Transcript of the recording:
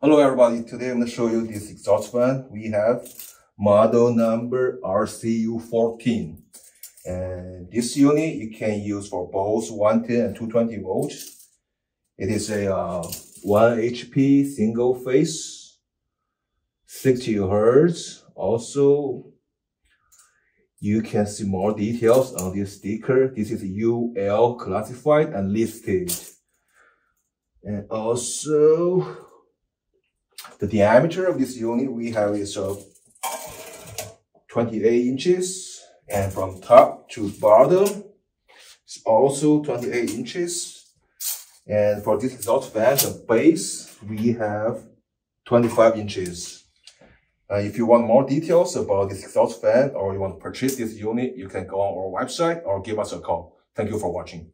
Hello everybody, today I'm going to show you this exhaust fan. We have model number RCU14. And this unit you can use for both 110 and 220 volts. It is a 1 HP single phase, 60 Hertz. Also, you can see more details on this sticker. This is UL classified and listed. And also, the diameter of this unit we have is 28 inches, and from top to bottom it's also 28 inches. And for this exhaust fan, the base we have 25 inches. If you want more details about this exhaust fan or you want to purchase this unit, you can go on our website or give us a call. Thank you for watching.